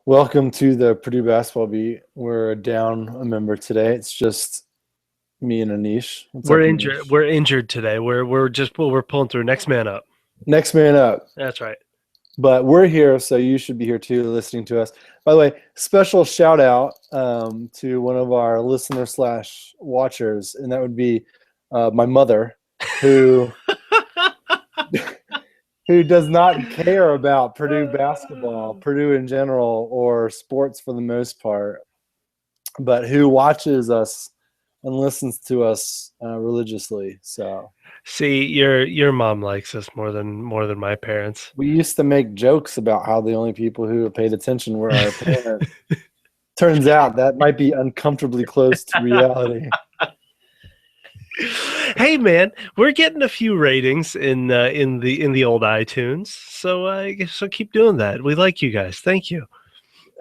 Welcome to the Purdue basketball beat. We're down a member today. It's just me and Anish. What's We're up, injured. Anish? We're injured today. We're pulling through. Next man up. Next man up. That's right. But we're here, so you should be here too, listening to us. By the way, special shout out to one of our listeners slash watchers, and that would be my mother, who who does not care about Purdue basketball, Purdue in general, or sports for the most part, but who watches us and listens to us religiously. So See, your mom likes us more than my parents. we used to make jokes about how the only people who paid attention were our parents. Turns out that might be uncomfortably close to reality. Hey man, we're getting a few ratings in the old iTunes, so keep doing that. We like you guys. Thank you.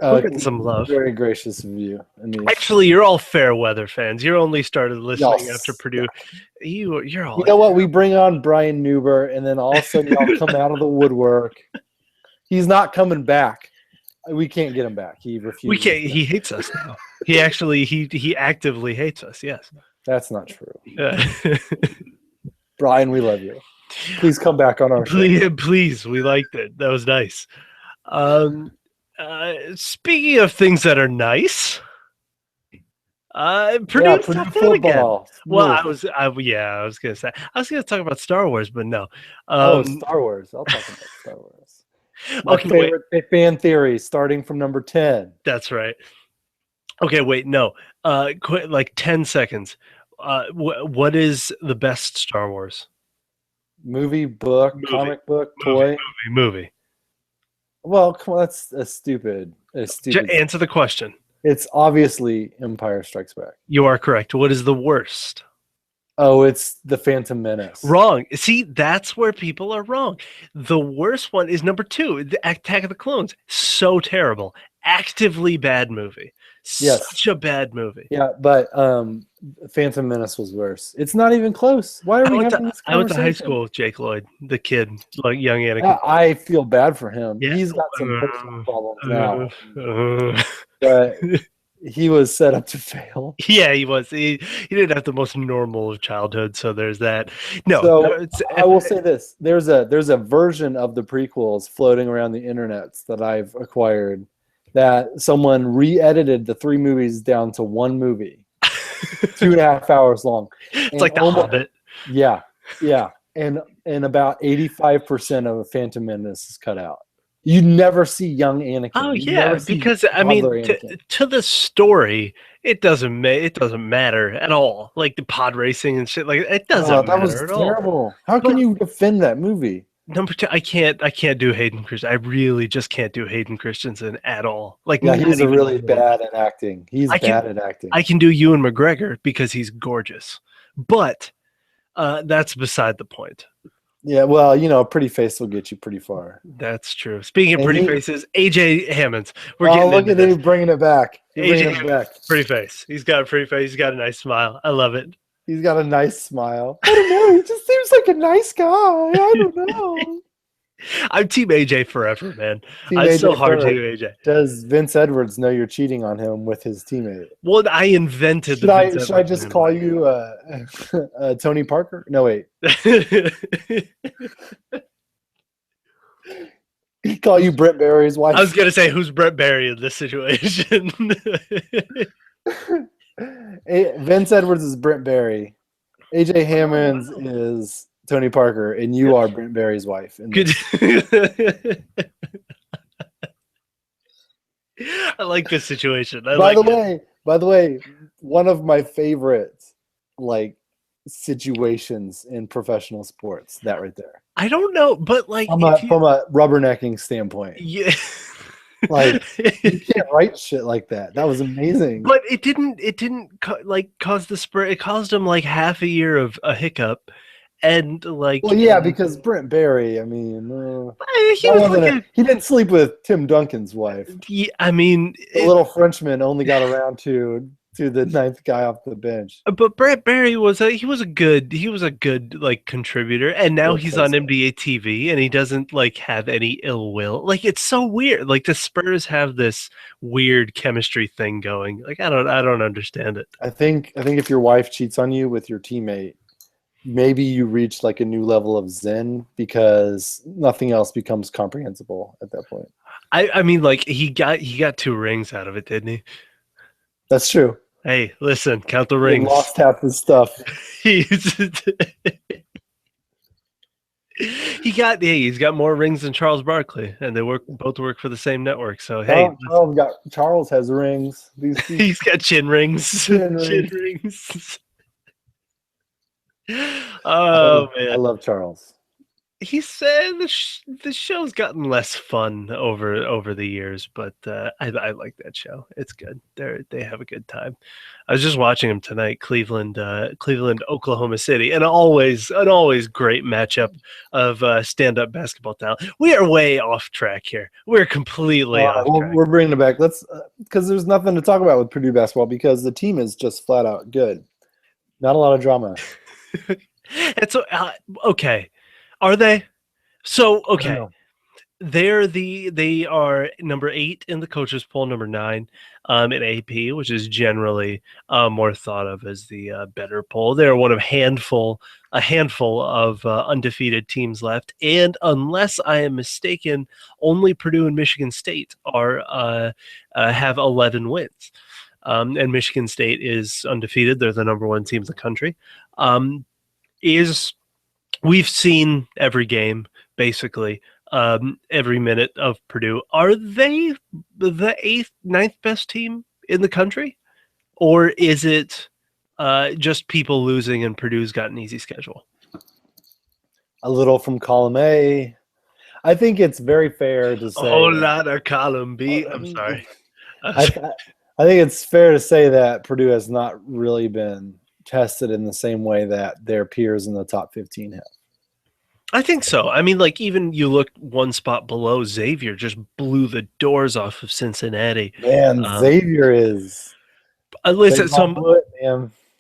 We're getting some love. Very gracious of you. I mean, Actually, you're all fair weather fans. You only started listening Yes. after Purdue. You're all. You know what? We bring on Brian Newber, and then all of a sudden y'all come out of the woodwork. He's not coming back. We can't get him back. He refuses. We can't. He hates us now. He actively hates us. Yes. That's not true. Brian, we love you. Please come back on our show. Please, we liked it. That was nice. Speaking of things that are nice, Purdue football. Well, I was gonna say I was gonna talk about Star Wars, but no. Star Wars. I'll talk about Star Wars. My favorite fan theory, starting from number 10. That's right. Okay, wait, no. Quit like 10 seconds. What is the best Star Wars? Movie, book, comic book, toy? Movie. Well, come on, that's a stupid. Answer the question. It's obviously Empire Strikes Back. You are correct. What is the worst? Oh, it's The Phantom Menace. Wrong. See, that's where people are wrong. The worst one is number 2, the Attack of the Clones. So terrible. Actively bad movie. Yes. Such a bad movie. Yeah, but Phantom Menace was worse. It's not even close. Why are we having this conversation? I went to high school with Jake Lloyd, the kid, like young Anakin. I feel bad for him. Yeah. He's got some personal problems now. But he was set up to fail. Yeah, he was. He didn't have the most normal of childhood, so there's that. No, so I will say this: there's a version of the prequels floating around the internet that I've acquired that someone re-edited the 3 movies down to 1 movie, 2.5 hours long. It's like The Hobbit. Yeah, and about 85% of Phantom Menace is cut out. You never see young Anakin. Oh yeah, because I mean, to the story, it doesn't matter at all. Like the pod racing and shit, like it doesn't matter was at terrible. all. How can you defend that movie? Number 2, I can't do Hayden Christensen. I really just can't do Hayden Christensen at all. Like, yeah, he's really bad at acting. He's bad at acting. I can do Ewan McGregor because he's gorgeous, but that's beside the point. Yeah, well, a pretty face will get you pretty far. That's true. Speaking of pretty faces, AJ Hammonds. Look at him bringing it back. Pretty face. He's got a pretty face. He's got a nice smile. I love it. He's got a nice smile. I don't know. He just seems like a nice guy. I don't know. I'm Team AJ forever, man. I'm so hard to AJ. Does Vince Edwards know you're cheating on him with his teammate? Well, I invented should I just call you Tony Parker? No, wait. He'd call you Brett Barry's wife. I was going to say, who's Brett Barry in this situation? Vince Edwards is Brent Barry. AJ Hammonds is Tony Parker, and you are Brent Barry's wife. I like this situation. By the way, one of my favorite situations in professional sports, that right there. I don't know, but from a rubbernecking standpoint. Yeah. You can't write shit like that. That was amazing. But it didn't cause the spread. It caused him like half a year of a hiccup, and because Brent Barry. I mean, he didn't sleep with Tim Duncan's wife. Yeah, I mean, the little Frenchman only got around to to the ninth guy off the bench. But Brett Barry was a good like contributor, and now he's on NBA TV, and he doesn't like have any ill will. Like it's so weird. Like the Spurs have this weird chemistry thing going. Like I don't understand it. I think if your wife cheats on you with your teammate, maybe you reach like a new level of zen because nothing else becomes comprehensible at that point. I mean, like he got 2 rings out of it, didn't he? That's true. Hey, listen, count the rings. He lost half his stuff. He's got more rings than Charles Barkley, and they both work for the same network. So hey, Charles has rings. He's got chin rings. Chin rings. Oh man, I love Charles. He said the show's gotten less fun over the years, but I like that show. It's good. They have a good time. I was just watching them tonight, Cleveland, Oklahoma City, and always great matchup of stand-up basketball talent. We are way off track here. We're completely off track. We're bringing it back. Let's because there's nothing to talk about with Purdue basketball because the team is just flat out good. Not a lot of drama. And so okay. Are they? So okay, they are number 8 in the coaches poll, number 9 in AP, which is generally more thought of as the better poll. They're one of a handful of undefeated teams left, and unless I am mistaken, only Purdue and Michigan State have 11 wins, and Michigan State is undefeated. They're the number 1 team in the country. We've seen every game, basically, every minute of Purdue. Are they the 8th, 9th best team in the country? Or is it just people losing and Purdue's got an easy schedule? A little from column A. I think it's very fair to say. A whole lot of column B. I'm sorry. I think it's fair to say that Purdue has not really been tested in the same way that their peers in the top 15 have. I think so. I mean, like, even you look one spot below, Xavier just blew the doors off of Cincinnati. Man, Xavier is. Listen, so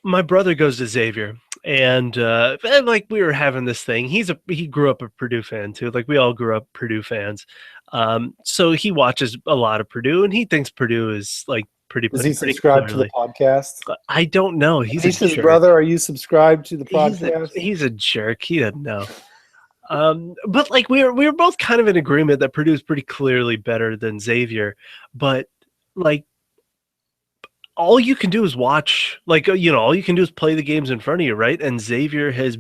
my brother goes to Xavier, and like we were having this thing. He grew up a Purdue fan too. Like we all grew up Purdue fans. So he watches a lot of Purdue, and he thinks Purdue is like pretty. Does he subscribe to the podcast? I don't know. He's his brother. Are you subscribed to the podcast? He's a jerk. He doesn't know. But like we were both kind of in agreement that Purdue is pretty clearly better than Xavier, but like all you can do is watch, like, you know, all you can do is play the games in front of you, right? And Xavier has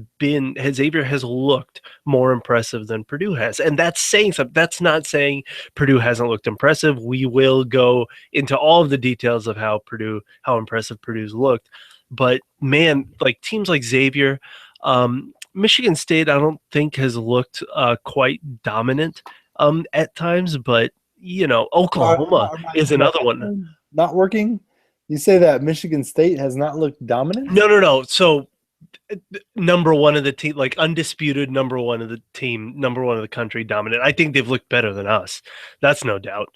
looked more impressive than Purdue has. And that's saying something. That's not saying Purdue hasn't looked impressive. We will go into all of the details of how impressive Purdue's looked. But man, like teams like Xavier, Michigan State, I don't think has looked quite dominant at times, but you know, Oklahoma is another one. Not working? You say that Michigan State has not looked dominant? No. So number 1 of the team, like undisputed number 1 of the team, number 1 of the country, dominant. I think they've looked better than us. That's no doubt.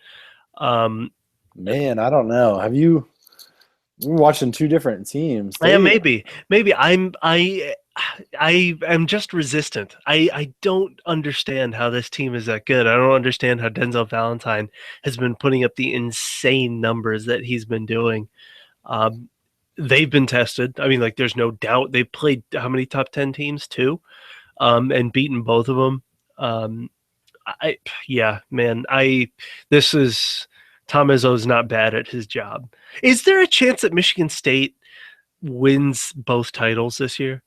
Man, I don't know. You're watching 2 different teams. Yeah, maybe. I am just resistant. I don't understand how this team is that good. I don't understand how Denzel Valentine has been putting up the insane numbers that he's been doing. They've been tested. I mean, like, there's no doubt they've played how many top 10 teams? 2, and beaten both of them. Tom Izzo's not bad at his job. Is there a chance that Michigan State wins both titles this year?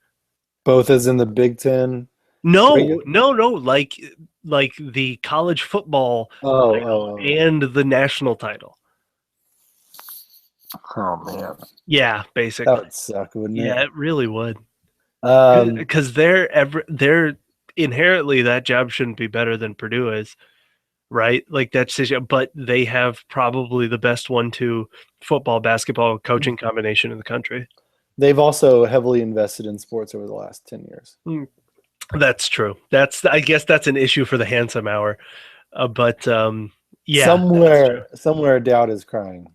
Both as in the Big Ten? No. Like the college football title and the national title. Oh man. Yeah, basically. That would suck, wouldn't it? Yeah, it really would. Because they're inherently, that job shouldn't be better than Purdue is, right? Like that's, but they have probably the best 1-2 football, basketball coaching combination in the country. They've also heavily invested in sports over the last 10 years. That's true. I guess that's an issue for the Handsome Hour. But yeah. Somewhere doubt is crying.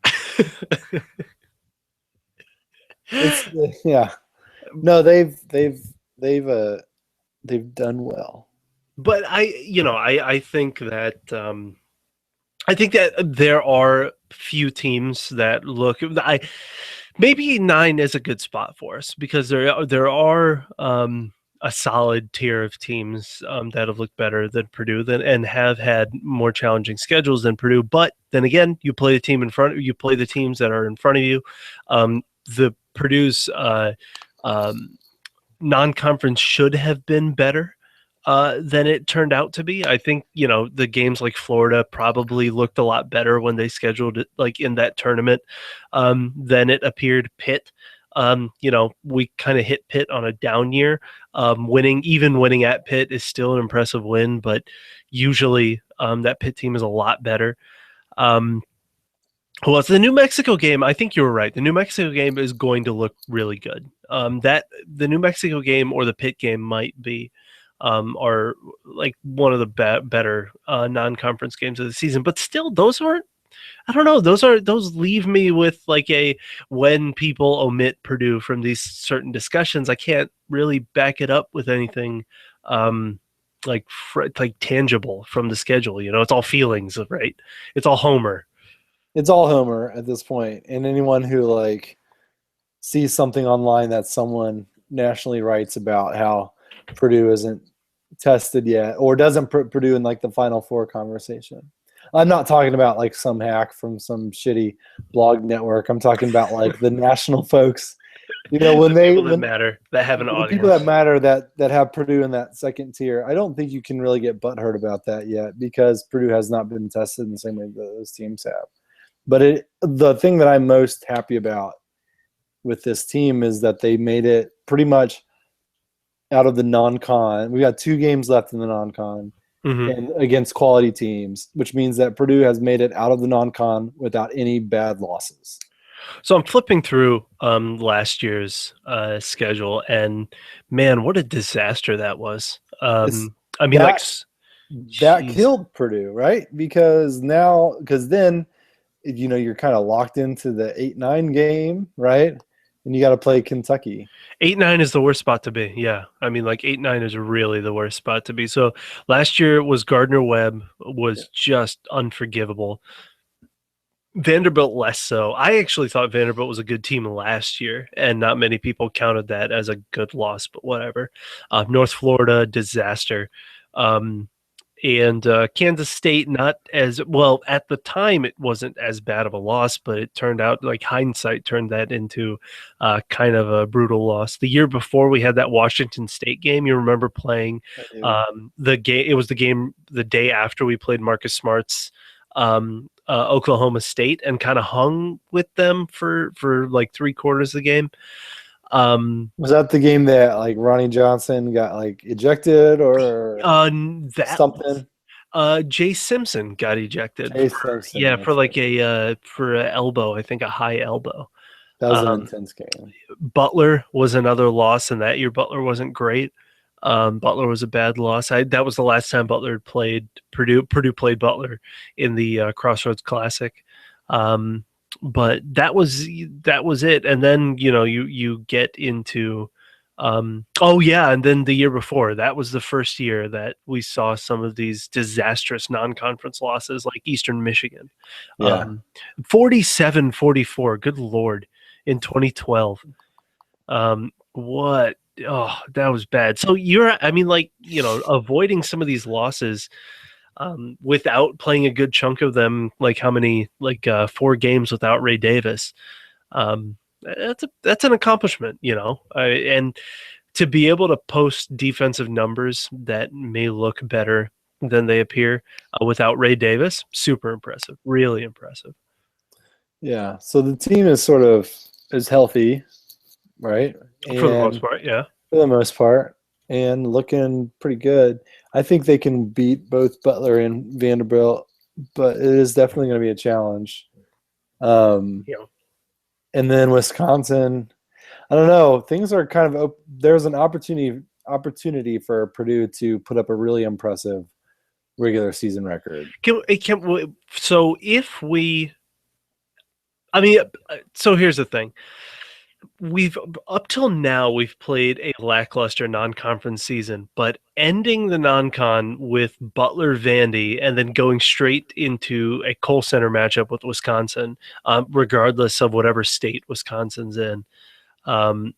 It's yeah. No, they've done well. But I think that there are few teams that look. Maybe 9 is a good spot for us because there are a solid tier of teams that have looked better than Purdue and have had more challenging schedules than Purdue. But then again, you play you play the teams that are in front of you. The Purdue's non-conference should have been better than it turned out to be. I think, the games like Florida probably looked a lot better when they scheduled it like in that tournament than it appeared. Pitt, we kind of hit Pitt on a down year. Winning at Pitt is still an impressive win, but usually that Pitt team is a lot better. Well, it's the New Mexico game. I think you were right. The New Mexico game is going to look really good. That the New Mexico game or the Pitt game might be are like one of the better non-conference games of the season. But still, those aren't. I don't know. Those leave me with like when people omit Purdue from these certain discussions, I can't really back it up with anything like tangible from the schedule. It's all feelings, right? It's all Homer. It's all Homer at this point, and anyone who like sees something online that someone nationally writes about how Purdue isn't tested yet or doesn't put Purdue in like the Final Four conversation. I'm not talking about like some hack from some shitty blog network. I'm talking about like the national folks. When that matter, that have an the audience, people that matter that have Purdue in that second tier. I don't think you can really get butthurt about that yet because Purdue has not been tested in the same way that those teams have. But the thing that I'm most happy about with this team is that they made it pretty much out of the non-con. We got 2 games left in the non-con and against quality teams, which means that Purdue has made it out of the non-con without any bad losses. So I'm flipping through last year's schedule, and man, what a disaster that was. That killed Purdue, right? Because then you're kind of locked into the 8-9 game, right? And you got to play Kentucky. 8-9 is the worst spot to be. Yeah. 8-9 is really the worst spot to be. So last year was Gardner-Webb was just unforgivable. Vanderbilt less so. I actually thought Vanderbilt was a good team last year, and not many people counted that as a good loss, but whatever. North Florida, disaster. And Kansas State, not as well at the time. It wasn't as bad of a loss, but it turned out like hindsight turned that into kind of a brutal loss. The year before, we had that Washington State game. You remember playing the game? It was the game the day after we played Marcus Smart's Oklahoma State and kind of hung with them for like 3/4 of the game. Was that the game that like Ronnie Johnson got like ejected or something? Jay Simpson got ejected. For an elbow, I think a high elbow. That was an intense game. Butler was another loss, and that year Butler wasn't great. Butler was a bad loss. That was the last time Butler had played Purdue. Purdue played Butler in the Crossroads Classic. But that was it. And then you get into and then the year before, that was the first year that we saw some of these disastrous non-conference losses like Eastern Michigan. 47-44, good Lord, in 2012. That was bad. So avoiding some of these losses without playing a good chunk of them, like how many, 4 games without Ray Davis. That's an accomplishment, and to be able to post defensive numbers that may look better than they appear without Ray Davis, super impressive, really impressive. Yeah. So the team is healthy, right? For the most part, yeah. For the most part, and looking pretty good. I think they can beat both Butler and Vanderbilt, but it is definitely going to be a challenge. And then Wisconsin, I don't know. Things are kind of there's an opportunity for Purdue to put up a really impressive regular season record. So here's the thing. we've up till now we've played a lackluster non-conference season, but ending the non-con with Butler Vandy and then going straight into a Kohl Center matchup with Wisconsin, regardless of whatever state Wisconsin's in, um,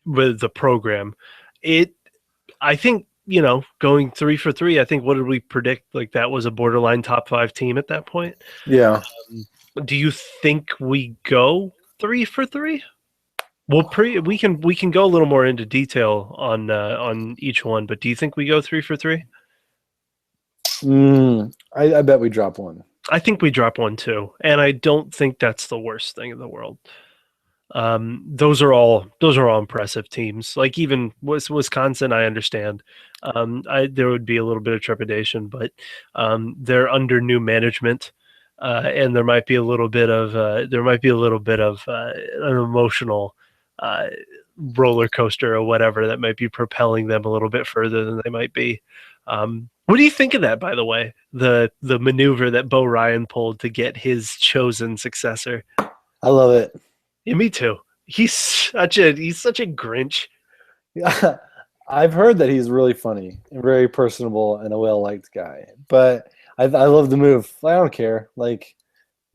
with the program, I think, going 3 for 3. I think, what did we predict? Like, that was a borderline top 5 team at that point. Yeah. Do you think we go 3 for 3? Well, we can go a little more into detail on each one, but do you think we go 3 for 3? I bet we drop one. I think we drop one too, and I don't think that's the worst thing in the world. Those are all impressive teams. Like, even Wisconsin, I understand. There would be a little bit of trepidation, but they're under new management, and there might be a little bit of an emotional roller coaster or whatever that might be propelling them a little bit further than they might be. What do you think of that, by the way? The maneuver that Bo Ryan pulled to get his chosen successor. I love it. Yeah, me too. He's such a Grinch. Yeah, I've heard that he's really funny and very personable and a well-liked guy. But I love the move. I don't care. Like,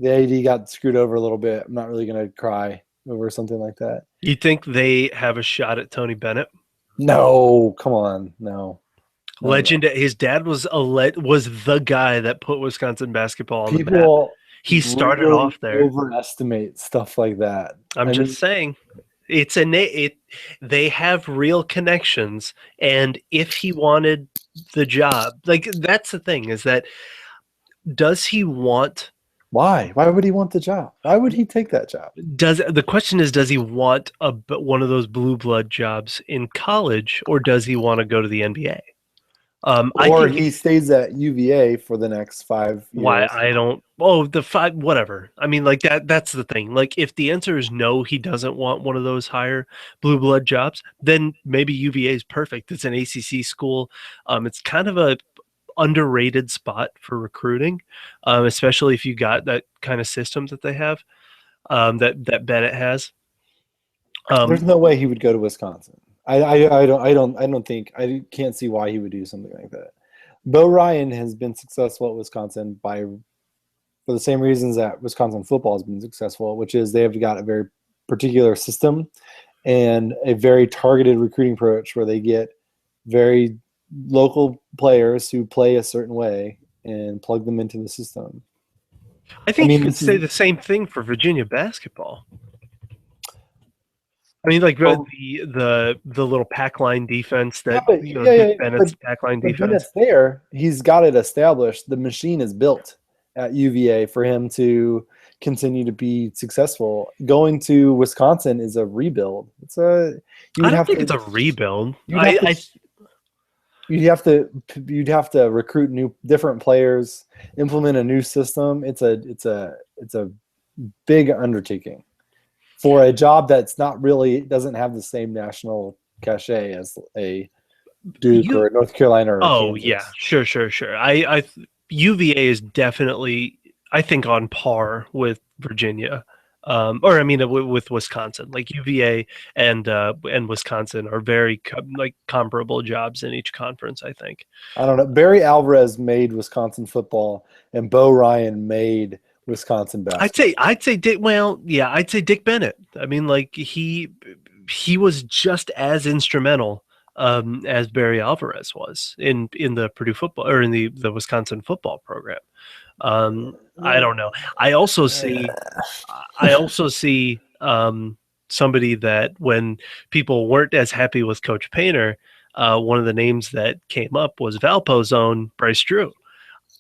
the AD got screwed over a little bit. I'm not really gonna cry over something like that. You think they have a shot at Tony Bennett? No, come on, no. Legend. No. His dad was the guy that put Wisconsin basketball on the map. He started really off there. Overestimate stuff like that. I'm just saying, they have real connections, and if he wanted the job, like, that's the thing, is that, does he want? Why? Why would he want the job? Why would he take that job? The question is, does he want one of those blue blood jobs in college, or does he want to go to the NBA? Or he stays at UVA for the next 5 years. Why? I don't. Oh, the 5, whatever. I mean, like, that's the thing. Like, if the answer is no, he doesn't want one of those higher blue blood jobs, then maybe UVA is perfect. It's an ACC school. It's kind of a underrated spot for recruiting, especially if you got that kind of system that they have, that Bennett has. There's no way he would go to Wisconsin. I can't see why he would do something like that. Bo Ryan has been successful at Wisconsin for the same reasons that Wisconsin football has been successful, which is they have got a very particular system and a very targeted recruiting approach where they get very local players who play a certain way and plug them into the system. I think you could say the same thing for Virginia basketball. I mean, like, the little pack line defense that Bennett's pack line defense. Bennett's there. He's got it established. The machine is built at UVA for him to continue to be successful. Going to Wisconsin is a rebuild. I don't think it's a rebuild. You'd have to recruit different players, implement a new system. It's a big undertaking for a job that's doesn't have the same national cachet as a Duke or North Carolina. Or Kansas. Yeah, sure. UVA is definitely, I think, on par with Virginia, with Wisconsin. Like, UVA and Wisconsin are very comparable jobs in each conference, I think. I don't know. Barry Alvarez made Wisconsin football, and Bo Ryan made Wisconsin basketball. I'd say Dick Bennett. I mean, like, he was just as instrumental as Barry Alvarez was in the Purdue football, or in the Wisconsin football program. I don't know. I also see somebody that, when people weren't as happy with Coach Painter, one of the names that came up was Valpo's own Bryce Drew.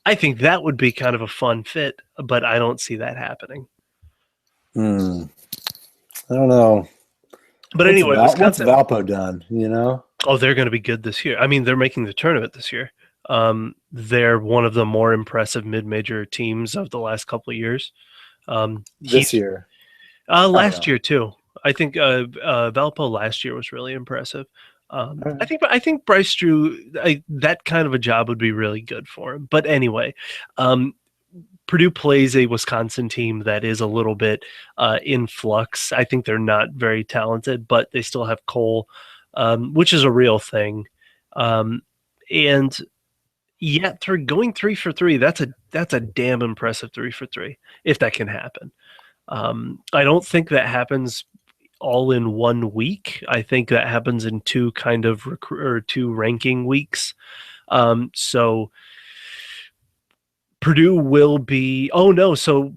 I think that would be kind of a fun fit, but I don't see that happening. I don't know. But anyway, what's Valpo done? You know? Oh, they're going to be good this year. I mean, they're making the tournament this year. They're one of the more impressive mid-major teams of the last couple of years. This year, last year too. I think Valpo last year was really impressive. I think Bryce Drew, that kind of a job would be really good for him. But anyway, Purdue plays a Wisconsin team that is a little bit in flux. I think they're not very talented, but they still have Cole, which is a real thing. And yet they're going 3 for 3. That's a damn impressive 3 for 3 if that can happen. I don't think that happens all in 1 week. I think that happens in two two ranking weeks. So Purdue will be. Oh no! So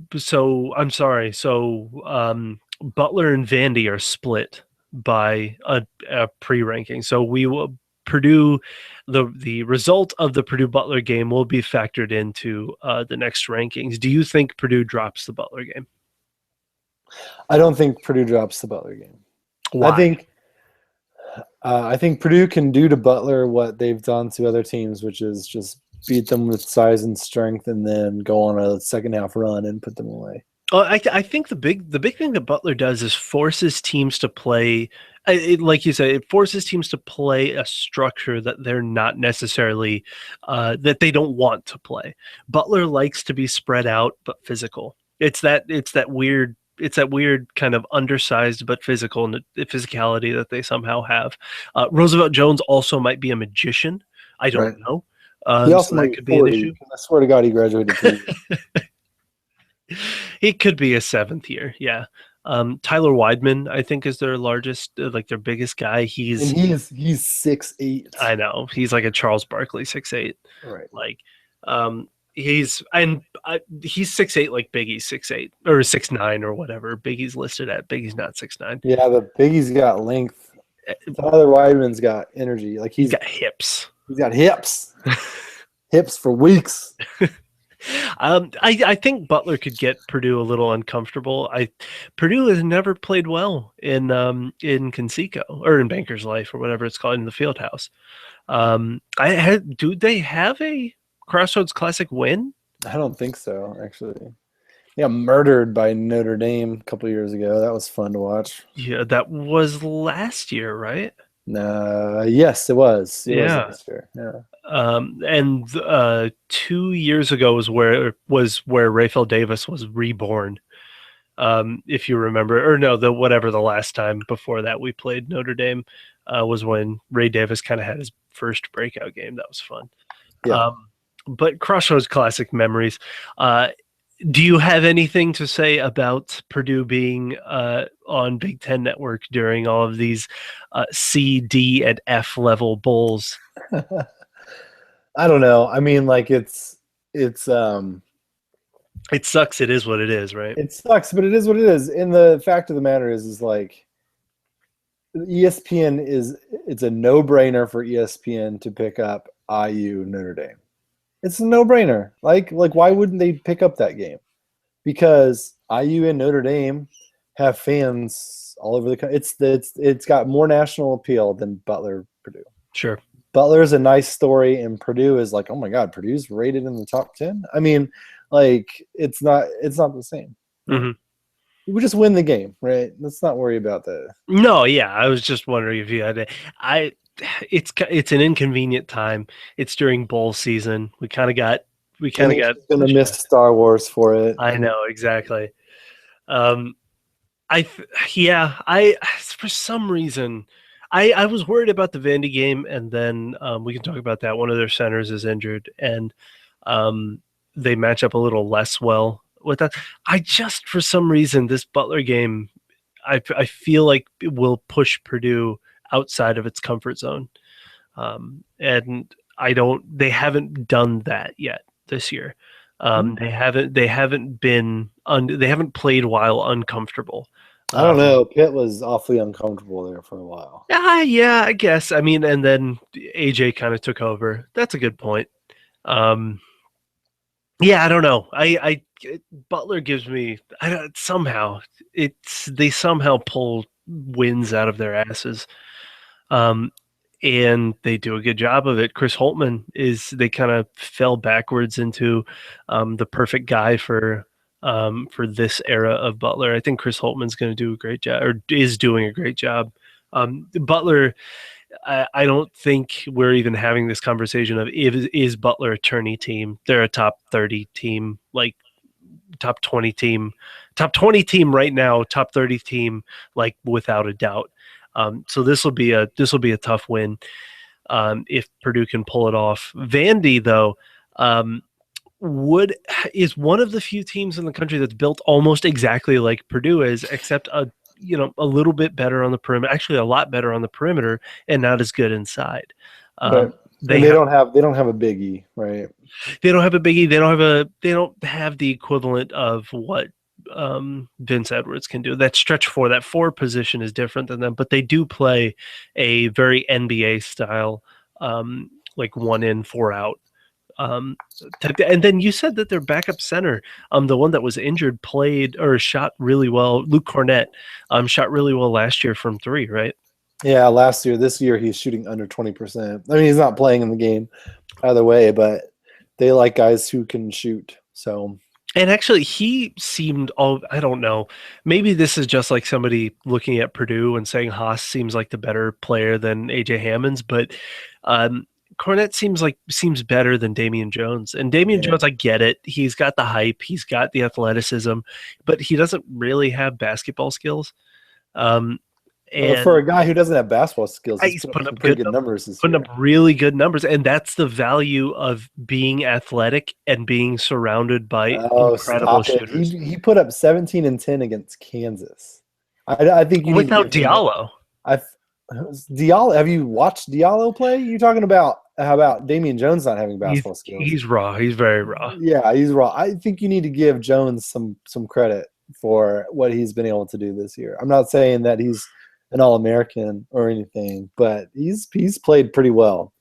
I'm sorry. So Butler and Vandy are split by a pre-ranking. So we will Purdue. The result of the Purdue Butler game will be factored into the next rankings. Do you think Purdue drops the Butler game? I don't think Purdue drops the Butler game. Why? I think Purdue can do to Butler what they've done to other teams, which is just beat them with size and strength, and then go on a second half run and put them away. Oh, I think the big thing that Butler does is forces teams to play. Like you said, it forces teams to play a structure that they're not necessarily that they don't want to play. Butler likes to be spread out but physical. It's that weird kind of undersized but physicality that they somehow have. Roosevelt Jones also might be a magician. I don't know. He also so that could be an issue. I swear to God, he graduated. He could be a 7th year. Yeah. Tyler Weidman, I think, is their largest, their biggest guy. He's 6'8". I know. He's like a Charles Barkley 6'8". Right. Like, he's 6'8", like Biggie's 6'8" or 6'9" or whatever Biggie's listed at. Biggie's not 6'9". Yeah, but Biggie's got length. Tyler Weidman's got energy. Like he's got hips. He's got hips. Hips for weeks. I think Butler could get Purdue a little uncomfortable. Purdue has never played well in Conseco or in Banker's Life or whatever it's called in the Fieldhouse. Do they have a Crossroads Classic win? I don't think so, actually. Yeah, murdered by Notre Dame a couple years ago. That was fun to watch. Yeah, that was last year, right? Yes, it was. It was last year. Yeah. And 2 years ago was where Raphael Davis was reborn. If you remember, or no, the last time before that we played Notre Dame was when Ray Davis kind of had his first breakout game. That was fun. Yeah. But Crossroads Classic memories. Do you have anything to say about Purdue being on Big Ten Network during all of these C, D, and F level bowls? I don't know. I mean, like it sucks. It is what it is, right? It sucks, but it is what it is. And the fact of the matter is like ESPN it's a no-brainer for ESPN to pick up IU Notre Dame. It's a no-brainer. Like why wouldn't they pick up that game? Because IU and Notre Dame have fans all over the country. It's got more national appeal than Butler Purdue. Sure. Butler's a nice story, and Purdue is like, oh my God, Purdue's rated in the top 10. I mean, like it's not the same. Mm-hmm. We just win the game, right? Let's not worry about that. No, yeah, I was just wondering if you had it's an inconvenient time. It's during bowl season. We kind of got gonna miss Star Wars for it. I know exactly. For some reason I was worried about the Vandy game, and then we can talk about that. One of their centers is injured, and they match up a little less well with that. For some reason, this Butler game, I feel like it will push Purdue outside of its comfort zone, and they haven't done that yet this year. They haven't played while uncomfortable. I don't know. Pitt was awfully uncomfortable there for a while. Yeah, I guess. I mean, and then AJ kind of took over. That's a good point. Yeah, I don't know. Butler gives me they somehow pull wins out of their asses, and they do a good job of it. Chris Holtmann they kind of fell backwards into the perfect guy for this era of Butler. I think Chris Holtmann's going to do a great job, or is doing a great job. Butler, I don't think we're even having this conversation of is Butler a tourney team. They're a top 30 team, like top 20 team right now, top 30 team, like without a doubt. So this will be a tough win if Purdue can pull it off. Vandy, though, is one of the few teams in the country that's built almost exactly like Purdue is, except a little bit better on the perimeter, actually a lot better on the perimeter, and not as good inside. Right. They don't have a biggie, right? They don't have a biggie. They don't have the equivalent of what Vince Edwards can do. That stretch four, that four position is different than them, but they do play a very NBA style, like 1 in, 4 out. And then you said that their backup center, the one that was injured, played or shot really well. Luke Cornett, shot really well last year from 3, right? Yeah, last year. This year he's shooting under 20%. I mean, he's not playing in the game either way, but they like guys who can shoot. So. And actually, he seemed I don't know. Maybe this is just like somebody looking at Purdue and saying Haas seems like the better player than AJ Hammonds, but Cornett seems better than Damian Jones. And Damian Jones, I get it. He's got the hype. He's got the athleticism, but he doesn't really have basketball skills. And for a guy who doesn't have basketball skills, he's putting up pretty good numbers this year. Putting up really good numbers, and that's the value of being athletic and being surrounded by incredible shooters. He put up 17 and 10 against Kansas. I think you without Diallo. Diallo. Have you watched Diallo play? You're talking about how about Damian Jones not having basketball skills? He's raw. He's very raw. Yeah, he's raw. I think you need to give Jones some credit for what he's been able to do this year. I'm not saying that he's an All-American or anything, but he's played pretty well.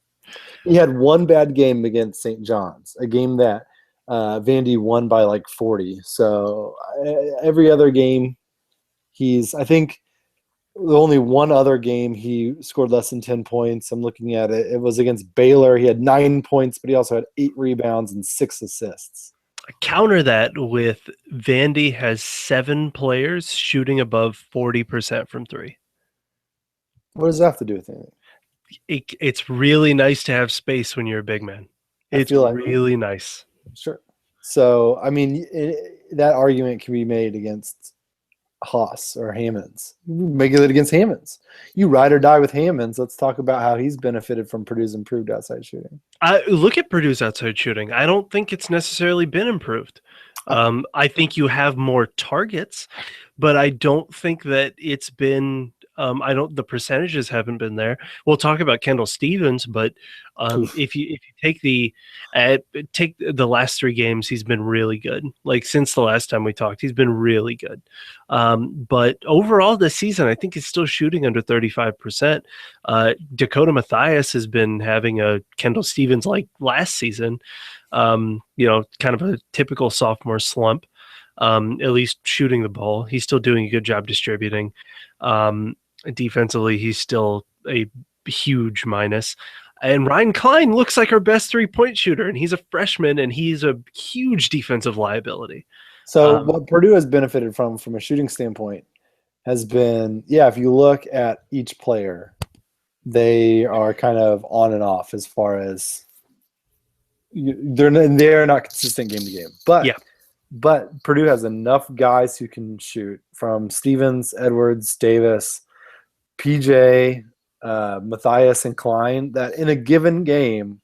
He had one bad game against St. John's, a game that Vandy won by like 40. So every other game, I think only one other game he scored less than 10 points. I'm looking at it. It was against Baylor. He had 9 points, but he also had 8 rebounds and 6 assists. Counter that with Vandy has 7 players shooting above 40% from 3. What does that have to do with anything? It's really nice to have space when you're a big man. It's really nice. Sure. So, I mean, that argument can be made against Haas or Hammonds. Make it against Hammonds. You ride or die with Hammonds. Let's talk about how he's benefited from Purdue's improved outside shooting. Look at Purdue's outside shooting. I don't think it's necessarily been improved. I think you have more targets, but I don't think that it's been the percentages haven't been there. We'll talk about Kendall Stevens, but if you take the last 3 games, he's been really good. Like since the last time we talked, he's been really good. But overall this season, I think he's still shooting under 35%. Dakota Mathias has been having a Kendall Stevens like last season, kind of a typical sophomore slump, at least shooting the ball. He's still doing a good job distributing. Defensively, he's still a huge minus. And Ryan Klein looks like our best 3-point shooter, and he's a freshman, and he's a huge defensive liability. So what Purdue has benefited from a shooting standpoint has been, if you look at each player, they are kind of on and off as far as they're not consistent game to game. But Purdue has enough guys who can shoot, from Stevens, Edwards, Davis, PJ, Mathias, and Klein, that in a given game,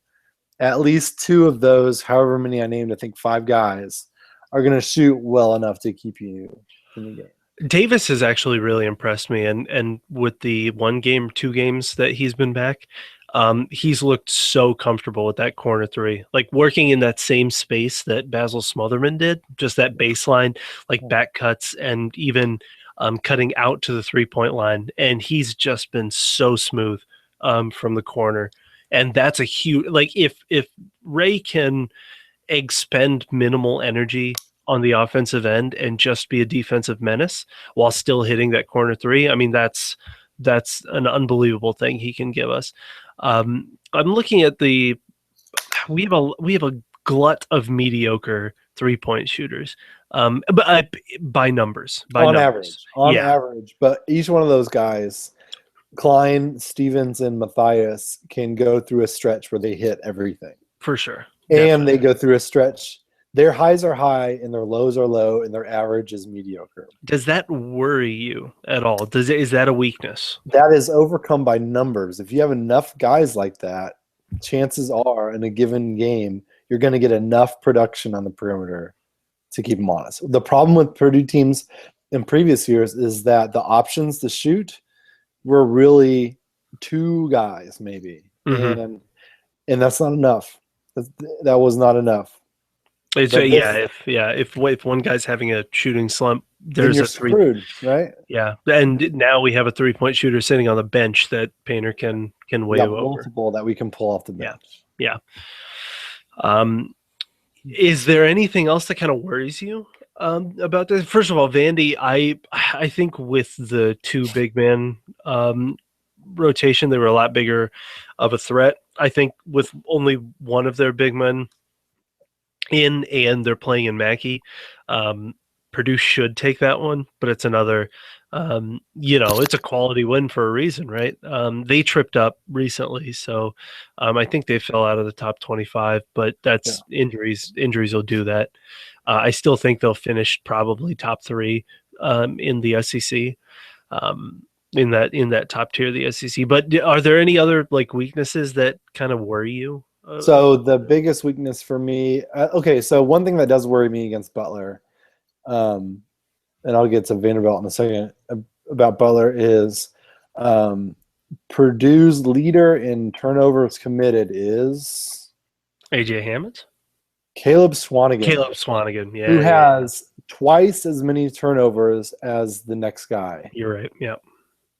at least 2 of those, however many I named, I think 5 guys, are going to shoot well enough to keep you in the game. Davis has actually really impressed me, and with the 1 game, 2 games that he's been back, he's looked so comfortable with that corner 3, like working in that same space that Basil Smotherman did, just that baseline, like back cuts, and even cutting out to the 3-point line. And he's just been so smooth from the corner. And that's a huge, like if Ray can expend minimal energy on the offensive end and just be a defensive menace while still hitting that corner 3, I mean, that's an unbelievable thing he can give us. I'm looking at we have a glut of mediocre 3-point shooters, but by numbers, on average. But each one of those guys, Klein, Stevens, and Mathias, can go through a stretch where they hit everything for sure, and they go through a stretch Their highs are high and their lows are low and their average is mediocre. Does that worry you at all? Is that a weakness? That is overcome by numbers. If you have enough guys like that, chances are in a given game, you're going to get enough production on the perimeter to keep them honest. The problem with Purdue teams in previous years is that the options to shoot were really two guys, maybe. Mm-hmm. And that's not enough. That was not enough. If one guy's having a shooting slump, Then there's you're a three. screwed, right? Yeah, and now we have a 3-point shooter sitting on the bench that Painter can We wave got over. multiple that we can pull off the bench. Yeah. Is there anything else that kind of worries you about this? First of all, Vandy, I think with the two big man rotation, they were a lot bigger of a threat. I think with only one of their big men in and they're playing in Mackey, Purdue should take that one, but it's another, it's a quality win for a reason, right? They tripped up recently, so I think they fell out of the top 25, but that's injuries. Injuries will do that. I still think they'll finish probably top 3 in the SEC, in that top tier of the SEC. But are there any other weaknesses that kind of worry you? So the biggest weakness for me, so one thing that does worry me against Butler, and I'll get to Vanderbilt in a second about Butler, is Purdue's leader in turnovers committed is AJ Hammond? Caleb Swanigan. Yeah. Who has twice as many turnovers as the next guy. You're right. Yeah.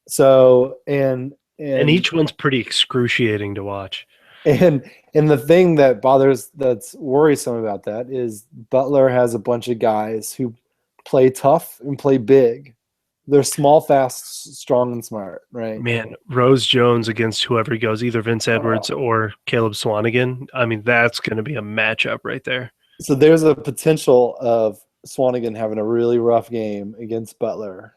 So and each one's pretty excruciating to watch. And the thing that's worrisome about that is Butler has a bunch of guys who play tough and play big. They're small, fast, strong, and smart, right? Man, Rose Jones against whoever he goes, either Vince Edwards or Caleb Swanigan. I mean, that's going to be a matchup right there. So there's a potential of Swanigan having a really rough game against Butler.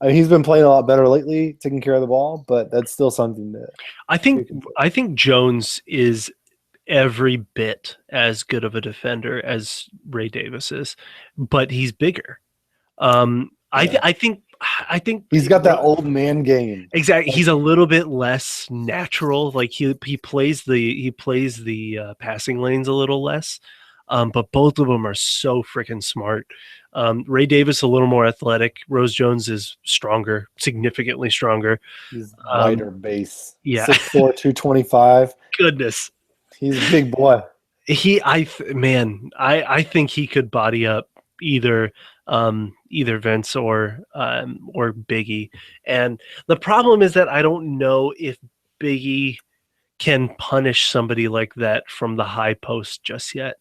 I mean, he's been playing a lot better lately, taking care of the ball, but that's still something to. I think Jones is every bit as good of a defender as Ray Davis is, but he's bigger. I think he's got that old man game. Exactly. He's a little bit less natural. Like he plays the passing lanes a little less. But both of them are so freaking smart. Ray Davis a little more athletic. Rose Jones is stronger, significantly stronger. He's lighter base. Yeah, 6'4", 225. Goodness, he's a big boy. I think he could body up either Vince or Biggie. And the problem is that I don't know if Biggie can punish somebody like that from the high post just yet.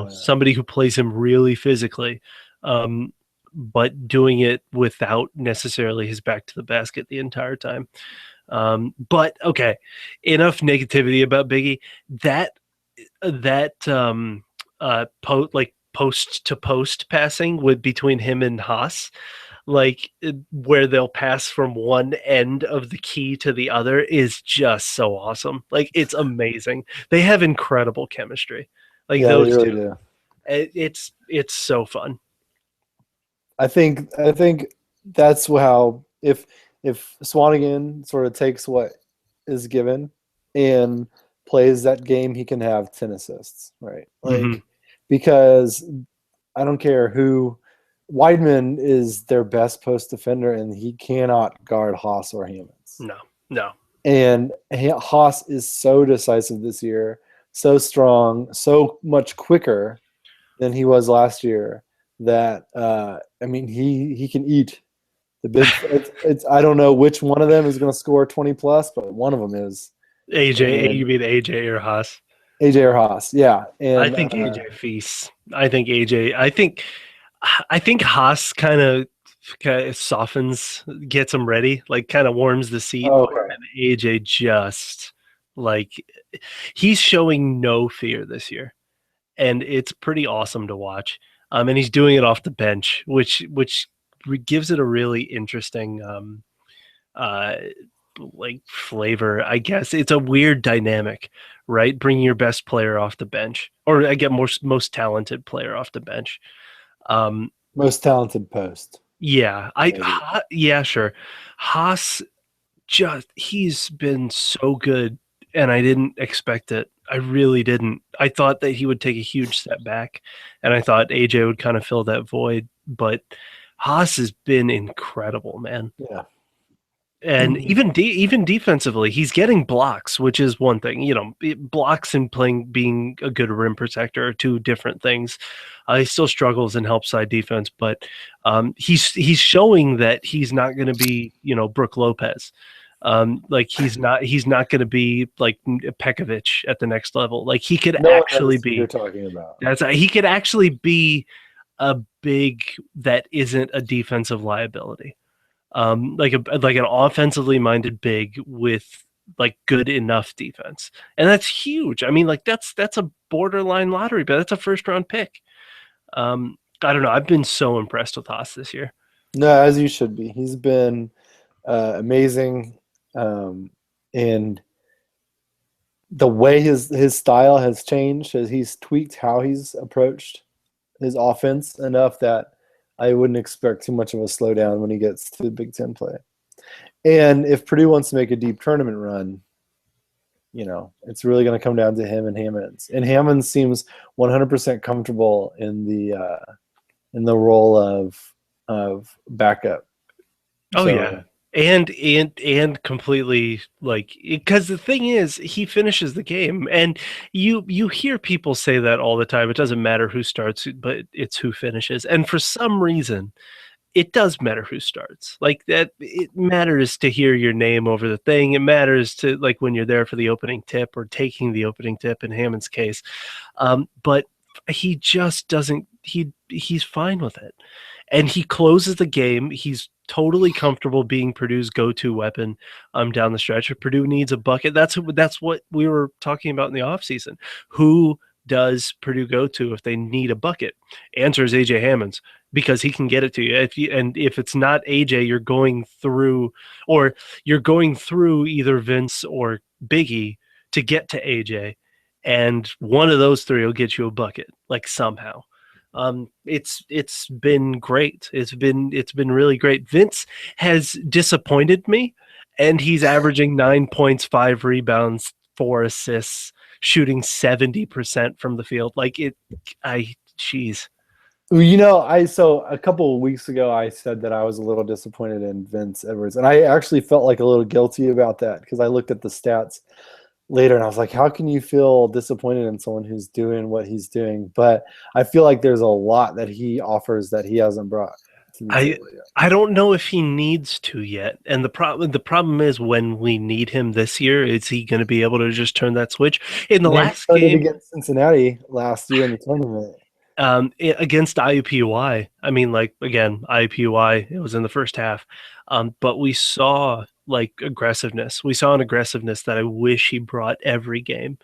Somebody who plays him really physically, but doing it without necessarily his back to the basket the entire time. But okay, enough negativity about Biggie. That post to post passing between him and Haas, where they'll pass from one end of the key to the other, is just so awesome. It's amazing. They have incredible chemistry. Those really two. Do. It's so fun. I think that's how if Swanigan sort of takes what is given and plays that game, he can have 10 assists, right? Because I don't care who. Weidman is their best post defender, and he cannot guard Haas or Hammonds. No. And Haas is so decisive this year, so strong, so much quicker than he was last year that he can eat the big. It's I don't know which one of them is going to score 20 plus, but one of them is AJ. You mean AJ or Haas? AJ or Haas, yeah. And I think AJ feasts. I think AJ. I think Haas kind of softens, gets him ready, kind of warms the seat. Okay. And AJ just he's showing no fear this year, and it's pretty awesome to watch. And he's doing it off the bench, which gives it a really interesting like flavor, I guess. It's a weird dynamic, right? Bringing your best player off the bench, or I get most talented player off the bench. Most talented post. Yeah, Maybe. yeah, sure. Haas he's been so good, and I didn't expect it. I really didn't. I thought that he would take a huge step back, and I thought AJ would kind of fill that void, but Haas has been incredible, man. Yeah. And even defensively, he's getting blocks, which is one thing. Blocks and being a good rim protector are two different things. He still struggles in help side defense, but he's showing that he's not going to be Brooke Lopez. Like he's not going to be like Pekovic at the next level. Like he could actually be. You're talking about. He could actually be a big that isn't a defensive liability. Like an offensively minded big with like good enough defense, and that's huge. I mean, like that's a borderline lottery, but that's a first round pick. I don't know. I've been so impressed with Haas this year. No, as you should be. He's been amazing, and the way his style has changed as he's tweaked how he's approached his offense enough that I wouldn't expect too much of a slowdown when he gets to the Big Ten play. And if Purdue wants to make a deep tournament run, it's really going to come down to him and Hammonds. And Hammonds seems 100% comfortable in the role of backup. Oh, yeah. And completely because the thing is he finishes the game, and you hear people say that all the time. It doesn't matter who starts, but it's who finishes. And for some reason, it does matter who starts. Like that, it matters to hear your name over the thing. It matters to like when you're there for the opening tip or taking the opening tip in Hammond's case. But he just doesn't. He's fine with it, and he closes the game. He's totally comfortable being Purdue's go-to weapon down the stretch. If Purdue needs a bucket, that's what we were talking about in the offseason. Who does Purdue go to if they need a bucket? Answer is AJ Hammonds, because he can get it to you. If it's not AJ, you're going through either Vince or Biggie to get to AJ, and one of those three will get you a bucket, like somehow. It's been great. It's been really great. Vince has disappointed me, and he's averaging 9 points, 5 rebounds, 4 assists, shooting 70% from the field. Jeez. So a couple of weeks ago, I said that I was a little disappointed in Vince Edwards, and I actually felt like a little guilty about that because I looked at the stats later and I was like, how can you feel disappointed in someone who's doing what he's doing? But I feel like there's a lot that he offers that he hasn't brought to the table yet. I don't know if he needs to yet. And the problem is, when we need him this year, is he going to be able to just turn that switch? In the last game against Cincinnati last year in the tournament. Against IUPUI, I mean, like, again, IUPUI, it was in the first half, but we saw aggressiveness. We saw an aggressiveness that I wish he brought every game.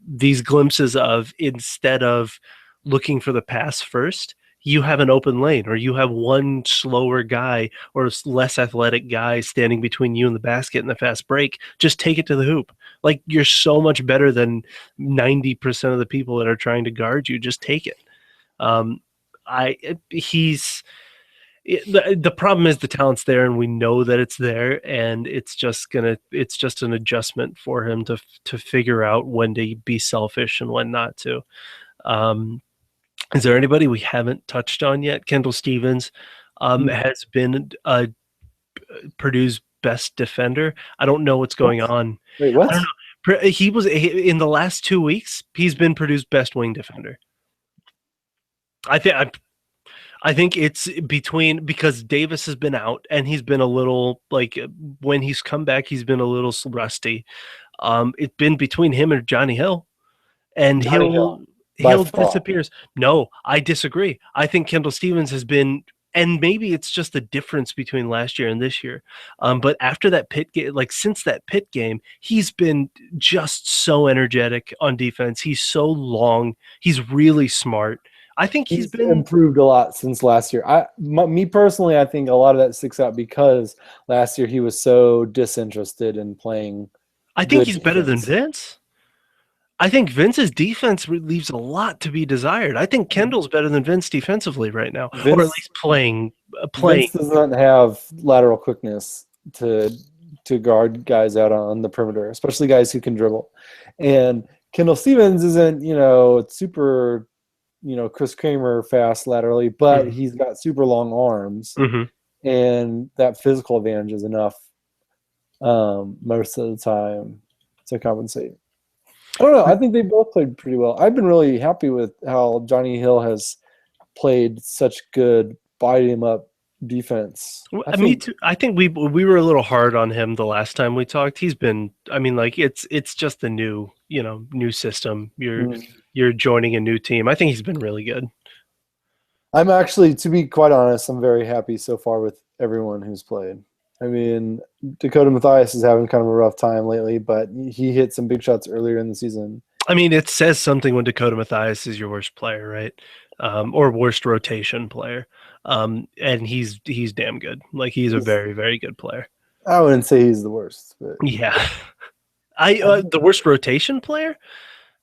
These glimpses of, instead of looking for the pass first, you have an open lane, or you have one slower guy or less athletic guy standing between you and the basket in the fast break. Just take it to the hoop. Like, you're so much better than 90% of the people that are trying to guard you. Just take it. The problem is the talent's there, and we know that it's there, and it's just an adjustment for him to figure out when to be selfish and when not to. Is there anybody we haven't touched on yet? Kendall Stevens has been Purdue's best defender. I don't know what's going on. Wait, what? I don't know. In the last 2 weeks, he's been Purdue's best wing defender. I think it's because Davis has been out, and he's been a little, when he's come back, he's been a little rusty. It's been between him and Johnny Hill, and Hill disappears. No, I disagree. I think Kendall Stevens has been, and maybe it's just the difference between last year and this year. But after that Pitt game, since that Pitt game, he's been just so energetic on defense. He's so long. He's really smart. I think he's He's been. improved a lot since last year. Me personally, I think a lot of that sticks out because last year he was so disinterested in playing I think good he's better than defense. Vince. I think Vince's defense leaves a lot to be desired. I think Kendall's better than Vince defensively right now, or at Vince least playing. Vince doesn't have lateral quickness to guard guys out on the perimeter, especially guys who can dribble. And Kendall Stevens isn't, super, Chris Kramer fast laterally, but Mhm. he's got super long arms, Mhm. and that physical advantage is enough most of the time to compensate. I don't know. I think they both played pretty well. I've been really happy with how Johnny Hill has played such good body him up defense. I Me think too. I think we were a little hard on him the last time we talked. He's been. I mean, like it's just a new system. You're joining a new team. I think he's been really good. I'm actually, to be quite honest, I'm very happy so far with everyone who's played. I mean, Dakota Mathias is having kind of a rough time lately, but he hit some big shots earlier in the season. I mean, it says something when Dakota Mathias is your worst player, right? Or worst rotation player. And he's damn good. Like he's a very, very good player. I wouldn't say he's the worst, but Yeah. The worst rotation player?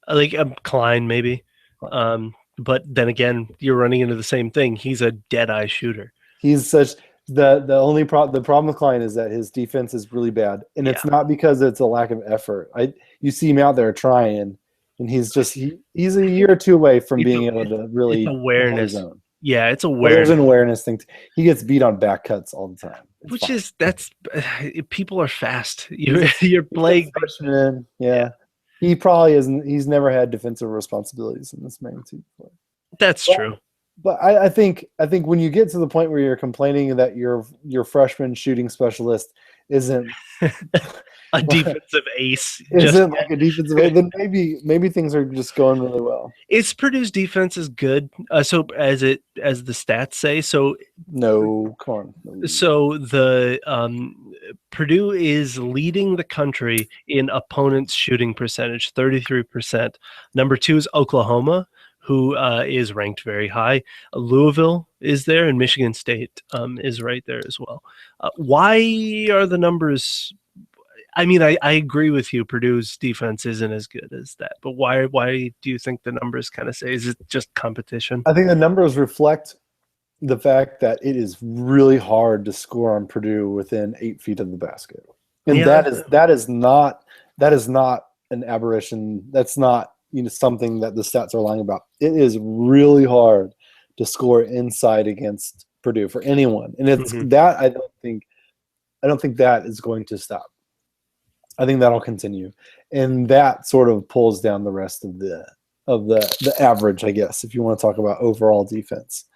Like Klein maybe. But then again, you're running into the same thing. He's a dead eye shooter. he's such the problem with Klein is that his defense is really bad, and Yeah. it's not because it's a lack of effort. You see him out there trying, and he's a year or two away from being able to really it's hold his awareness. own. Yeah, it's Well, there's awareness. an awareness thing. He gets beat on back cuts all the time. Which is people are fast. He's You're a playing. freshman. Yeah. He probably isn't. He's never had defensive responsibilities in this magnitude before. That's true. But I think when you get to the point where you're complaining that your freshman shooting specialist isn't A defensive ace. isn't like a defensive aid, then maybe things are just going really well. It's Purdue's defense is good. So as the stats say, so No, come on. No. so the Purdue is leading the country in opponents' shooting percentage, 33%. Number 2 is Oklahoma, who is ranked very high. Louisville is there, and Michigan State is right there as well. Why are the numbers? I mean, I agree with you. Purdue's defense isn't as good as that, but why do you think the numbers kind of say? Is it just competition? I think the numbers reflect the fact that it is really hard to score on Purdue within 8 feet of the basket, and Yeah. that is not an aberration. That's not something that the stats are lying about. It is really hard to score inside against Purdue for anyone, and it's that I don't think that is going to stop. I think that'll continue, and that sort of pulls down the rest of the average, I guess, if you want to talk about overall defense.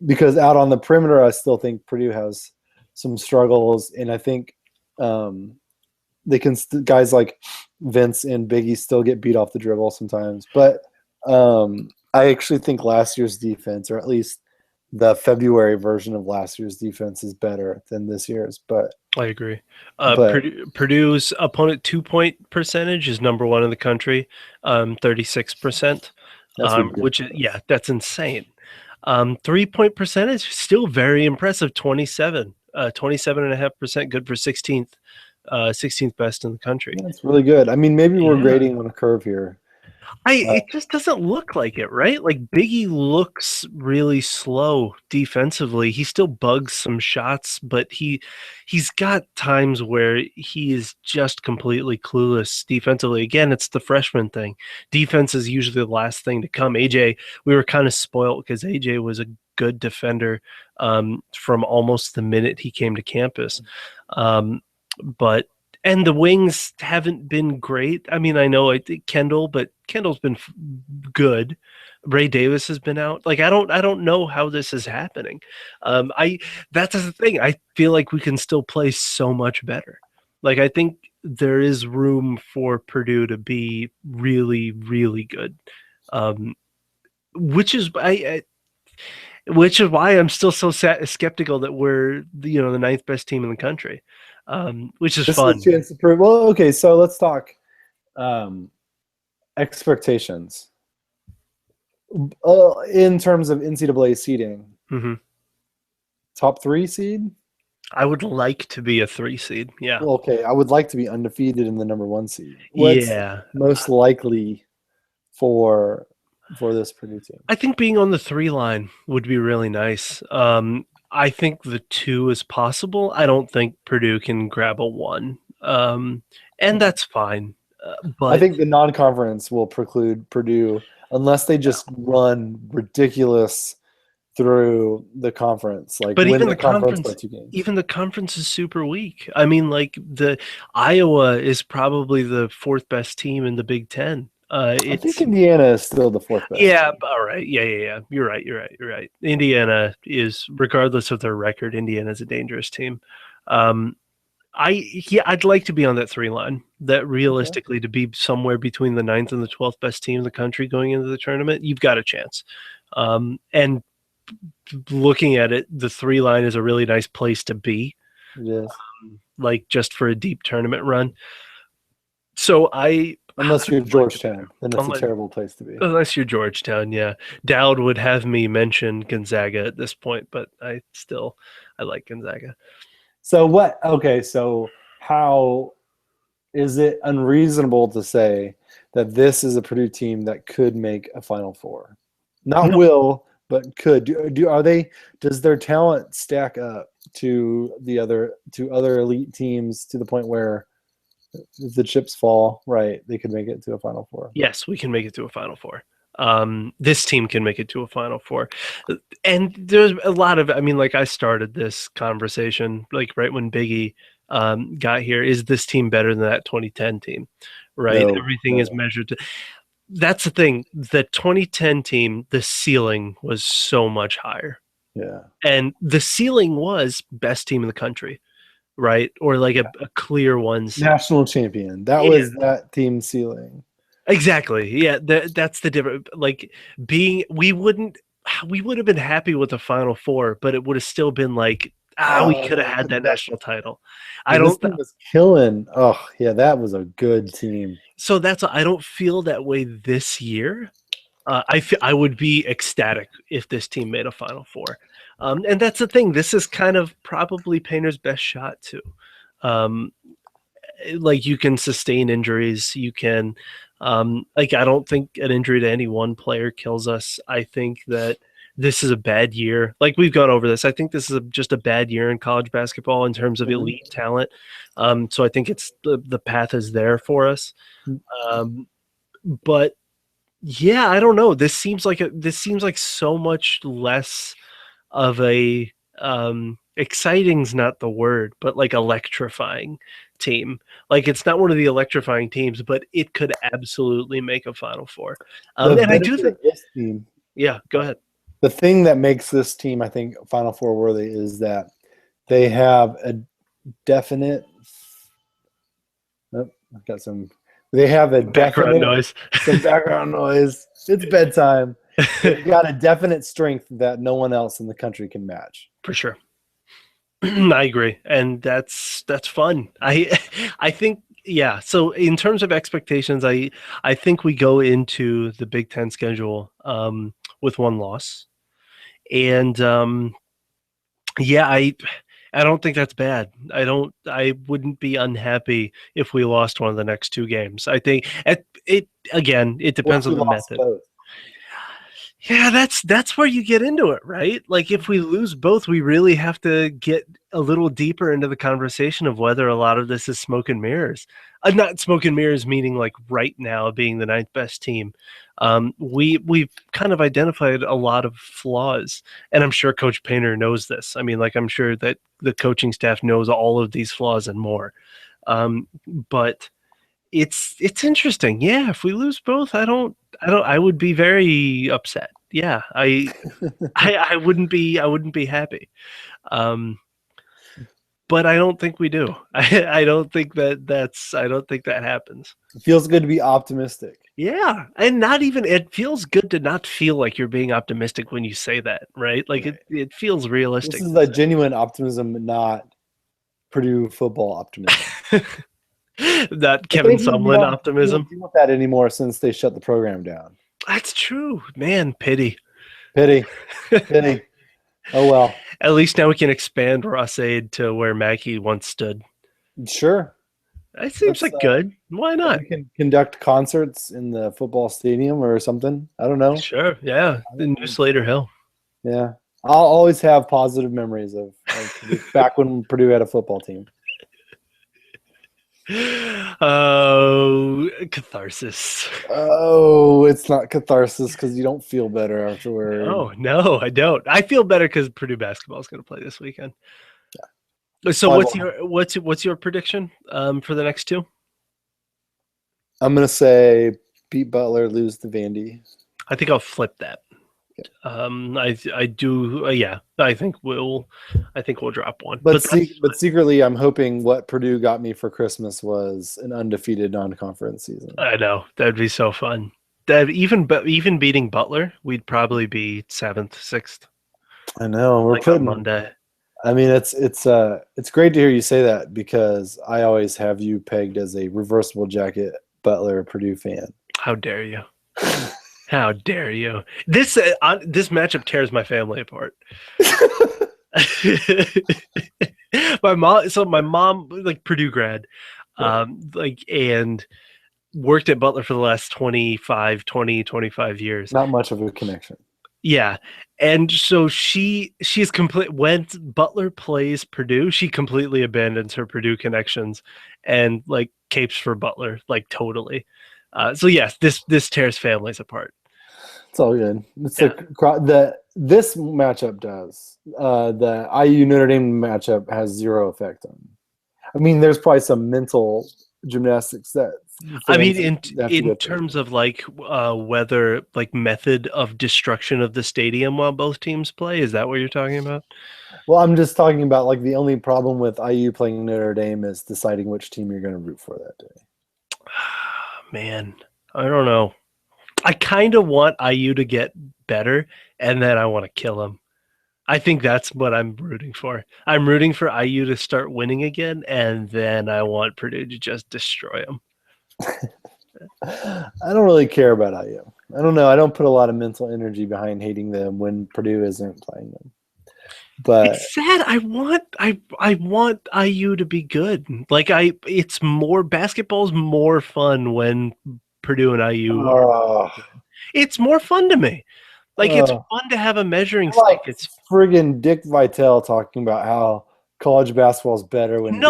Because out on the perimeter, I still think Purdue has some struggles, and I think they can guys like Vince and Biggie still get beat off the dribble sometimes. But I actually think last year's defense, or at least the February version of last year's defense, is better than this year's. But I agree. Purdue's opponent 2-point percentage is number 1 in the country, 36%. Which is that's insane. 3-point percentage still very impressive, 27.5%, good for 16th best in the country. That's really good. I mean, maybe we're grading on a curve here. It just doesn't look like it, right? Like Biggie looks really slow defensively. He still bugs some shots, but he's got times where he is just completely clueless defensively. Again, it's the freshman thing. Defense is usually the last thing to come. AJ, we were kind of spoiled because AJ was a good defender from almost the minute he came to campus. And the wings haven't been great. I mean, I know Kendall's been good. Ray Davis has been out. Like, I don't know how this is happening. That's the thing. I feel like we can still play so much better. Like, I think there is room for Purdue to be really, really good. Which is why I'm still so skeptical that we're the 9th best team in the country. Which is fun. Is a chance to prove. Well, okay, so let's talk expectations. In terms of NCAA seeding, Hmm. top 3 seed. I would like to be a 3 seed. Yeah. Well, okay, I would like to be undefeated in the number 1 seed. What's Yeah. most likely for this Purdue team? I think being on the 3 line would be really nice. I think the 2 is possible. I don't think Purdue can grab a 1. And that's fine. I But think the non-conference will preclude Purdue unless they just run ridiculous through the conference, like but win the conference by 2 games. even the conference is super weak. I mean, like the Iowa is probably the 4th best team in the Big Ten. I think It's Indiana is still the 4th best Yeah, team. all right. Yeah. You're right. You're right. Indiana is, regardless of their record, Indiana's a dangerous team. Um, I'd like to be on that 3 line. That Okay. realistically, to be somewhere between the 9th and the 12th best team in the country going into the tournament, you've got a chance. And looking at it, the 3 line is a really nice place to be, It is. like just for a deep tournament run. So Unless you're I'd like to, Georgetown, then it's a unless, terrible place to be. unless you're Georgetown, yeah. Dowd would have me mention Gonzaga at this point, but I like Gonzaga. So what? Okay, so how is it unreasonable to say that this is a Purdue team that could make a Final Four? Not No. will, but could. Are they? Does their talent stack up to other elite teams to the point where if the chips fall right, they could make it to a Final Four? Yes, we can make it to a Final Four. This team can make it to a Final Four. And there's a lot of, I mean, like I started this conversation, like right when Biggie got here, is this team better than that 2010 team? Right? No, Everything is no. measured to, that's the thing. The 2010 team, the ceiling was so much higher. Yeah. And the ceiling was best team in the country, right? Or like a clear 1 seed. National champion. That Yeah. was that team's ceiling. Exactly. Yeah, that's the difference. Like we would have been happy with the Final Four, but it would have still been like, we could have had that national title. I This don't. team was killing. Oh, yeah, that was a good team. So I don't feel that way this year. I would be ecstatic if this team made a Final Four, and that's the thing. This is kind of probably Painter's best shot too. Um, like you can sustain injuries, you can like I don't think an injury to any one player kills us. I think that this is a bad year. Like we've gone over this. I think this is just a bad year in college basketball in terms of elite talent. So I think it's the path is there for us. Um, but yeah, I don't know. This seems like so much less of a exciting's not the word, but like electrifying team. Like it's not one of the electrifying teams, but it could absolutely make a Final Four. And I do think, this team, yeah, go ahead. the thing that makes this team, I think, Final Four worthy is that they have a definite. Oh, I've got some. They have a Background noise. Some background noise. It's bedtime. They've got a definite strength that no one else in the country can match. For sure. I agree, and that's fun. I think yeah. So in terms of expectations, I think we go into the Big Ten schedule with 1 loss, and yeah, I don't think that's bad. I wouldn't be unhappy if we lost one of the next 2 games. I think it again. It depends on the method. Both? Yeah, that's where you get into it, right? Like if we lose both, we really have to get a little deeper into the conversation of whether a lot of this is smoke and mirrors. Not smoke and mirrors meaning like right now being the 9th best team. We've kind of identified a lot of flaws, and I'm sure Coach Painter knows this. I mean, like I'm sure that the coaching staff knows all of these flaws and more. But it's interesting. Yeah, if we lose both, I would be very upset. Yeah, I wouldn't be happy. But I don't think we do. I don't think that happens. It feels good to be optimistic. Yeah, and not even it feels good to not feel like you're being optimistic when you say that, right? Like Right. it feels realistic. This is a genuine optimism, not Purdue football optimism. That Kevin Sumlin optimism. You don't do that anymore since they shut the program down. That's true, man. Pity. Pity. Oh well. At least now we can expand Ross Aid to where Maggie once stood. Sure. That seems like good. Why not? We can conduct concerts in the football stadium or something. I don't know. Sure. Yeah. The new Slater Hill. Yeah. I'll always have positive memories of back when Purdue had a football team. Oh, catharsis. Oh, it's not catharsis because you don't feel better afterward. Oh, no, I don't. I feel better because Purdue basketball is going to play this weekend. Yeah. So what's your prediction for the next two? I'm going to say beat Butler, lose to Vandy. I think I'll flip that. I do. Yeah, I think we'll drop one. But secretly, I'm hoping what Purdue got me for Christmas was an undefeated non-conference season. I know that'd be so fun. That even beating Butler, we'd probably be 7th, 6th. I know we're like putting on Monday. I mean, it's great to hear you say that because I always have you pegged as a reversible jacket Butler Purdue fan. How dare you? How dare you? This matchup tears my family apart. My mom, like Purdue grad, and worked at Butler for the last 25 years. Not much of a connection. Yeah. And so she's complete when Butler plays Purdue, she completely abandons her Purdue connections and like capes for Butler, like totally. So yes, this tears families apart. It's all good. It's this matchup does. The IU Notre Dame matchup has zero effect on me. I mean, there's probably some mental gymnastics that. I mean, in terms of like whether like method of destruction of the stadium while both teams play, is that what you're talking about? Well, I'm just talking about like the only problem with IU playing Notre Dame is deciding which team you're going to root for that day. Man, I don't know. I kind of want IU to get better, and then I want to kill them. I think that's what I'm rooting for. I'm rooting for IU to start winning again, and then I want Purdue to just destroy them. I don't really care about IU. I don't know. I don't put a lot of mental energy behind hating them when Purdue isn't playing them. But it's sad. I want IU to be good. Like it's more basketball's more fun when Purdue and IU. It's more fun to me. Like it's fun to have a measuring stick. Like it's friggin' Dick Vitale talking about how college basketball is better when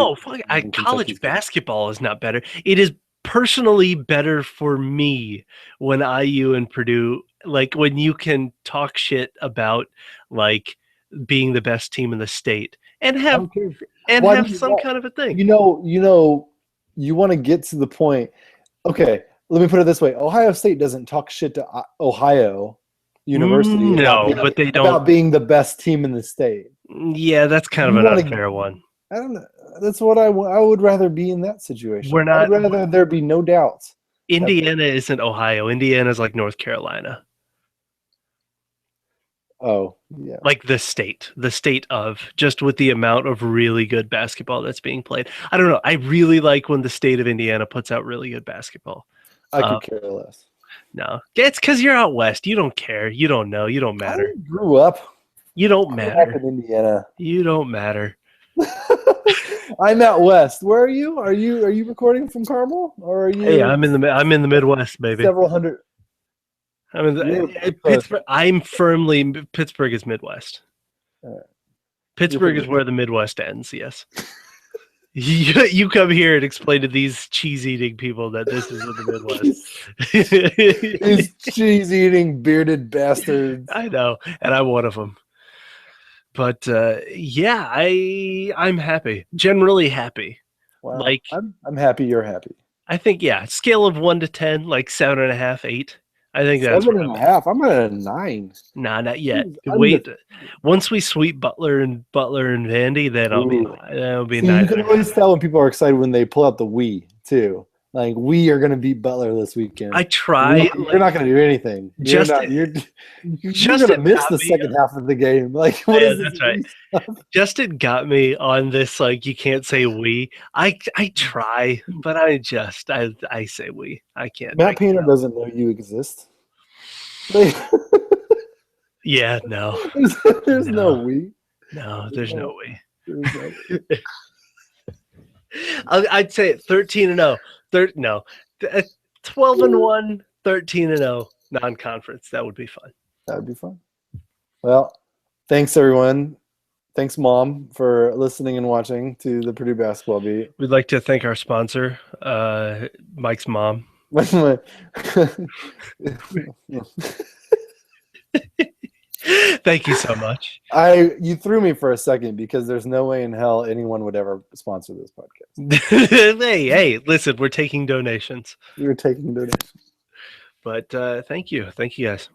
college basketball is not better. It is personally better for me when IU and Purdue, like when you can talk shit about like being the best team in the state and have some kind of a thing. You want to get to the point. Okay, let me put it this way. Ohio State doesn't talk shit to Ohio University but they don't about being the best team in the state. Yeah, that's kind of an unfair one. I don't know. That's what I would rather be in that situation. I'd rather there be no doubts. Indiana isn't Ohio. Indiana is like North Carolina. Oh, yeah. Like the state of, just with the amount of really good basketball that's being played. I don't know. I really like when the state of Indiana puts out really good basketball. I could care less. No. It's because you're out west. You don't care. You don't know. You don't matter. I grew up. You don't matter. In Indiana. You don't matter. I'm out west. Where are you? Are you recording from Carmel, or are you? Hey, I'm in the Midwest, baby. Several hundred. Pittsburgh. I'm firmly Pittsburgh is Midwest. Pittsburgh is where the Midwest ends. Yes. You come here and explain to these cheese-eating people that this is the Midwest. These cheese-eating bearded bastards. I know, and I'm one of them. But yeah, I'm happy. Generally happy. Wow. Like I'm happy you're happy. I think scale of 1 to 10, like 7.5, 8. I think that's 7.5. I'm at a 9. Nah, not yet. Wait, once we sweep Butler and Vandy, then that'll be 9. You can always tell when people are excited when they pull out the we too. Like, we are going to beat Butler this weekend. I try. You're not going to do anything. You're going to miss the second half of the game. Like, what is this? That's right. Justin got me on this. Like, you can't say we. I try, but I say we. I can't. Matt Painter doesn't know you exist. Yeah, no. There's no we. No, there's no way. There's no, I'd say 13-0. 12-1, 13-0 non-conference. That would be fun. that'd be fun. Well, thanks everyone. Thanks, Mom, for listening and watching to the Purdue Basketball Beat. We'd like to thank our sponsor, Mike's mom. Thank you so much. You threw me for a second because there's no way in hell anyone would ever sponsor this podcast. Hey, listen, we're taking donations. You're taking donations. But thank you. Thank you, guys.